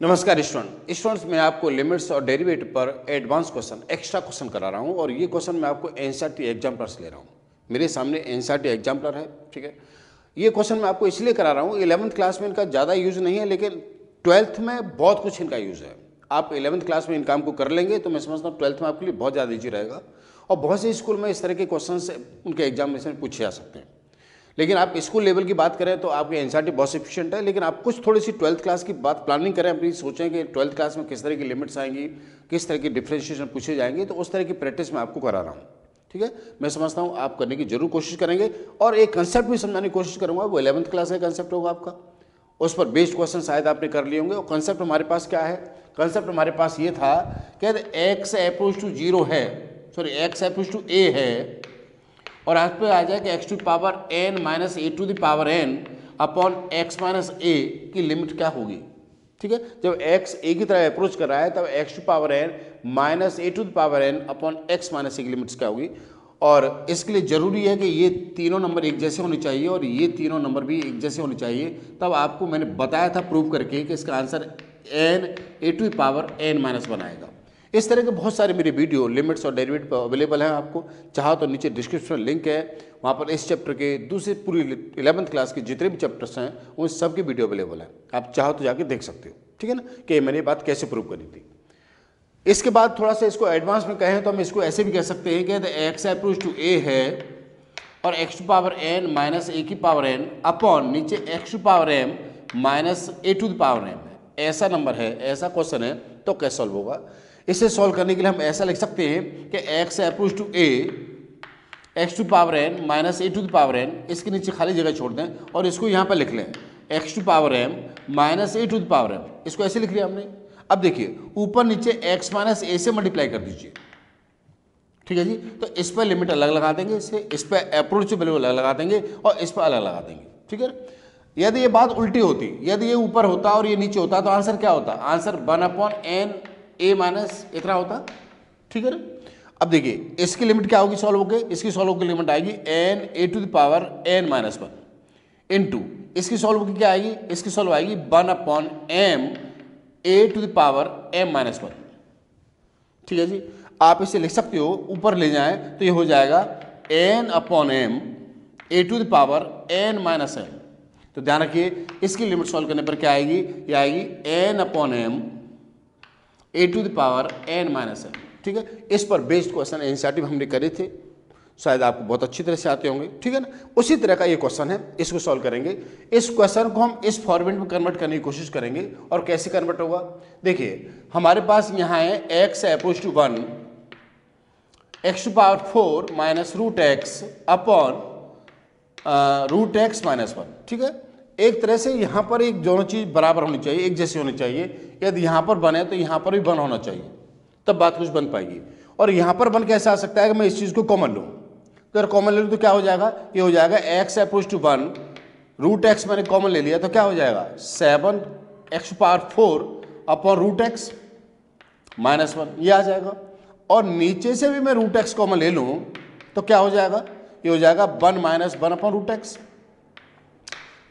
नमस्कार स्टूडेंट्स मैं आपको लिमिट्स और डेरिवेटिव पर एडवांस क्वेश्चन एक्स्ट्रा क्वेश्चन करा रहा हूं और ये क्वेश्चन मैं आपको एनसीईआरटी एग्जाम्पलर्स ले रहा हूं। मेरे सामने एनसीईआरटी एग्जाम्पलर है, ठीक है। ये क्वेश्चन मैं आपको इसलिए करा रहा हूं, 11th क्लास में इनका ज़्यादा यूज़ नहीं है, लेकिन 12th में बहुत कुछ इनका यूज़ है। आप 11th क्लास में इन काम को कर लेंगे तो मैं समझता हूँ 12th में आपके लिए बहुत ज़्यादा ईजी रहेगा और बहुत से स्कूल में इस तरह के क्वेश्चन उनके एग्जामिनेशन में पूछे जा सकते हैं। लेकिन आप स्कूल लेवल की बात करें तो आपकी एनसीईआरटी बहुत सफिशिएंट है, लेकिन आप कुछ थोड़ी सी 12th क्लास की बात प्लानिंग करें, अपनी सोचें कि 12th क्लास में किस तरह की लिमिट्स आएंगी, किस तरह की डिफरेंशिएशन पूछे जाएंगे, तो उस तरह की प्रैक्टिस मैं आपको करा रहा हूँ, ठीक है। मैं समझता हूँ आप करने की जरूर कोशिश करेंगे और एक कंसेप्ट भी समझाने की कोशिश करूँगा। वो 11th क्लास का कंसेप्ट होगा आपका, उस पर बेस्ड क्वेश्चन शायद आपने कर लिए होंगे। और कंसेप्ट हमारे पास क्या है? कंसेप्ट हमारे पास ये था कि एक्स अप्रोच टू 0 है, sorry x approach to a है और आप पे आ जाए कि x to power N minus A to the power n upon x minus a की लिमिट क्या होगी, ठीक है। जब एक्स ए की तरह अप्रोच कर रहा है तब x to power N minus A to the power n upon x minus a की लिमिट्स क्या होगी। और इसके लिए जरूरी है कि ये तीनों नंबर एक जैसे होने चाहिए और ये तीनों नंबर भी एक जैसे होने चाहिए। तब आपको मैंने बताया था प्रूव करके कि इसका answer N A to the power N minus one आएगा। इस तरह के बहुत सारे मेरे वीडियो लिमिट्स और डेरिवेटिव पर अवेलेबल हैं। आपको चाहो तो नीचे डिस्क्रिप्शन में लिंक है, वहाँ पर इस चैप्टर के दूसरे पूरी 11th क्लास के जितने भी चैप्टर्स हैं उन सब की वीडियो अवेलेबल है। आप चाहो तो जाके देख सकते हो, ठीक है ना, कि मैंने ये बात कैसे प्रूव करी थी। इसके बाद थोड़ा सा इसको एडवांस में कहें तो हम इसको ऐसे भी कह सकते हैं कि एक्स अप्रोच टू ए है और x to power N minus a की पावर एन अपॉन नीचे x to power M minus A to the power m है। ऐसा नंबर है, ऐसा क्वेश्चन है, तो कैसे सॉल्व होगा? इसे सॉल्व करने के लिए हम ऐसा लिख सकते हैं कि X approach to A X to power N minus A to the power N, इसके नीचे खाली जगह छोड़ दें और इसको यहाँ पर लिख लें X to power M minus A to the power M. इसको ऐसे लिख लिया हमने। अब देखिए ऊपर नीचे एक्स माइनस ए से मल्टीप्लाई कर दीजिए, ठीक है जी। तो इस पर लिमिट अलग लगा देंगे, इस पर अप्रोच वैल्यू अलग लगा देंगे और इस पर अलग लगा देंगे, ठीक है। यदि ये बात उल्टी होती, यदि ये ऊपर होता और ये नीचे होता तो आंसर क्या होता? Answer 1 upon N A minus इतना होता, ठीक है ना। अब देखिए इसकी लिमिट क्या होगी सॉल्व होके? इसकी सॉल्व की लिमिट आएगी N A to the power N minus one into इसकी सॉल्व की क्या आएगी? इसकी सॉल्व आएगी 1 upon M A to the power M minus one, ठीक है जी। आप इसे लिख सकते हो, ऊपर ले जाएं तो ये हो जाएगा N upon M A to the power N minus M. तो ध्यान रखिए इसकी लिमिट सॉल्व करने पर क्या आएगी? ये आएगी N upon M A to the power N minus N, ठीक है। इस पर बेस्ड क्वेश्चन एनसीईआरटी में हमने करे थे, शायद आपको बहुत अच्छी तरह से आते होंगे, ठीक है ना। उसी तरह का ये क्वेश्चन है, इसको सॉल्व करेंगे। इस क्वेश्चन को हम इस फॉर्मेट में कन्वर्ट करने की कोशिश करेंगे। और कैसे कन्वर्ट होगा? देखिए हमारे पास यहाँ है X approach to 1 X to power 4 minus root X upon root X minus one, ठीक है। एक तरह से यहाँ पर एक दोनों चीज़ बराबर होनी चाहिए, एक जैसी होनी चाहिए। यदि यहाँ पर बने तो यहाँ पर भी बन होना चाहिए, तब बात कुछ बन पाएगी। और यहाँ पर बन कैसे आ सकता है कि मैं इस चीज़ को कॉमन लूँ? तो अगर कॉमन ले लूँ तो क्या हो जाएगा? ये हो जाएगा X approach to 1 root X मैंने कॉमन ले लिया तो क्या हो जाएगा? 7 X power 4 upon root X minus one, ये आ जाएगा। और नीचे से भी मैं रूट एक्स कॉमन ले लूँ तो क्या हो जाएगा? ये हो जाएगा 1 माइनस 1 अपॉन रूट एक्स।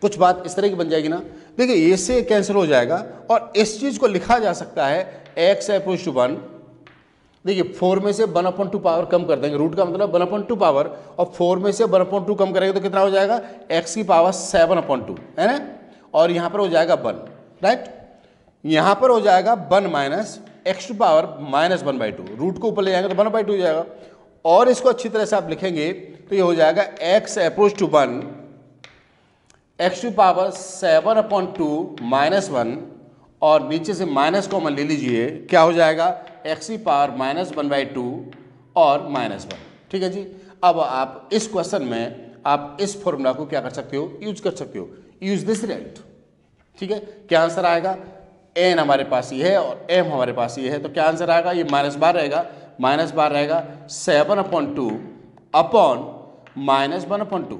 कुछ बात इस तरह की बन जाएगी ना। देखिए ये से कैंसिल हो जाएगा और इस चीज को लिखा जा सकता है एक्स अप्रोच टू 1। देखिए 4 में से 1 अपॉन 2 पावर कम कर देंगे, रूट का मतलब 1 अपॉन 2 पावर, और 4 में से 1 अपॉन 2 कम करेंगे तो कितना हो जाएगा? एक्स की पावर 7 अपॉन 2, है ना। और यहाँ पर हो जाएगा 1, राइट। यहाँ पर हो जाएगा 1 minus X to power minus 1/2, root को ऊपर ले जाएंगे तो 1/2 हो जाएगा। और इसको अच्छी तरह से आप लिखेंगे तो ये हो जाएगा X approach to 1 X to power 7 upon 2 minus 1 और नीचे से माइनस कॉमन ले लीजिए, क्या हो जाएगा? एक्स की पावर माइनस 1/2 और माइनस 1, ठीक है जी। अब आप इस क्वेश्चन में आप इस फॉर्मूला को क्या कर सकते हो? यूज कर सकते हो, यूज दिस रिजल्ट, ठीक है। क्या आंसर आएगा? एन हमारे पास ये है और एम हमारे पास ये है, तो क्या आंसर आएगा? ये माइनस बार रहेगा, माइनस बार रहेगा 7 अपॉन 2 अपॉन माइनस 1 अपॉन 2,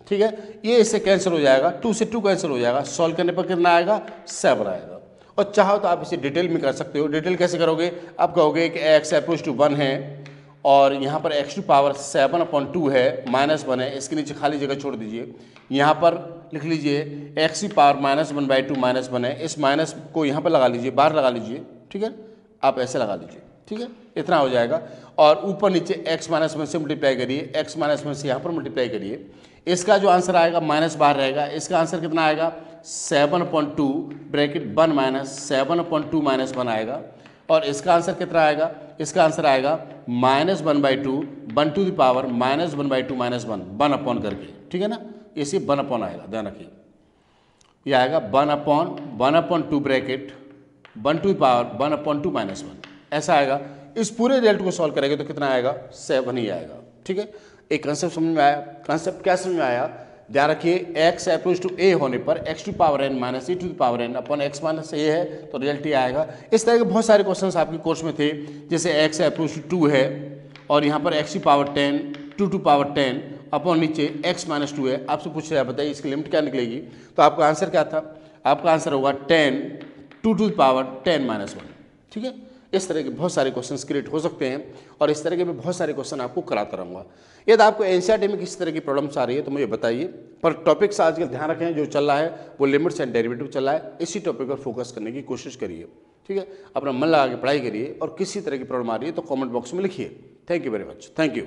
ठीक है। ये इससे कैंसिल हो जाएगा, 2 से 2 कैंसिल हो जाएगा। सॉल्व करने पर कितना आएगा? 7 आएगा। और चाहो तो आप इसे डिटेल में कर सकते हो। डिटेल कैसे करोगे? आप कहोगे कि एक्स अप्रोच टू 1 है और यहाँ पर एक्स टू पावर 7 अपॉन 2 है, माइनस 1 है, इसके नीचे खाली जगह छोड़ दीजिए। यहाँ पर लिख लीजिए एक्स की पावर -1/2 -1 है, इस माइनस को यहाँ पर लगा लीजिए, बाहर लगा लीजिए, ठीक है, आप ऐसे लगा लीजिए, ठीक है, इतना हो जाएगा। और ऊपर नीचे x -1 से मल्टीप्लाई करिए, x -1 से यहाँ पर मल्टीप्लाई करिए, इसका जो आंसर आएगा माइनस बाहर रहेगा, इसका आंसर कितना आएगा 7/2 ब्रैकेट 1 - 7/2 - 1 आएगा। और इसका आंसर कितना आएगा, इसका आंसर आएगा -1/2 1 टू द पावर -1/2 -1 1 अपॉन करके, ठीक है ना, इसी 1 अपॉन आएगा, ध्यान रखिए, यह आएगा 1/2 ब्रैकेट 1 टू द पावर 1/2 -1 ऐसा आएगा। इस पूरे रिजल्ट को सॉल्व करेंगे तो कितना आएगा 7 ही आएगा, ठीक है। एक कंसेप्ट समझ में आया, कंसेप्ट क्या समझ में आया, ध्यान रखिए x अप्रोच टू a होने पर x to power n minus e to power n upon x minus a है तो रिजल्ट ये आएगा। इस तरह के बहुत सारे क्वेश्चंस आपके कोर्स में थे, जैसे x अप्रोच टू 2 है और यहाँ पर x की पावर 10 2 टू पावर 10 अपॉन नीचे x माइनस 2 है, आपसे पूछ रहा है बताइए इसकी लिमिट क्या निकलेगी, तो आपका आंसर क्या था, आपका आंसर होगा 10 2 टू पावर 10 -1, ठीक है। इस तरह के बहुत सारे क्वेश्चंस क्रिएट हो सकते हैं और इस तरह के मैं बहुत सारे क्वेश्चन आपको कराता रहूँगा। यदि आपको एनसीईआरटी में किसी तरह की प्रॉब्लम्स आ रही है तो मुझे बताइए, पर टॉपिक्स आजकल ध्यान रखें जो चल रहा है वो लिमिट्स एंड डेरिवेटिव चल रहा है, इसी टॉपिक पर फोकस करने की कोशिश करिए, ठीक है। अपना मन लगा के पढ़ाई करिए और किसी तरह की प्रॉब्लम आ रही है तो कॉमेंट बॉक्स में लिखिए। Thank you very much, thank you.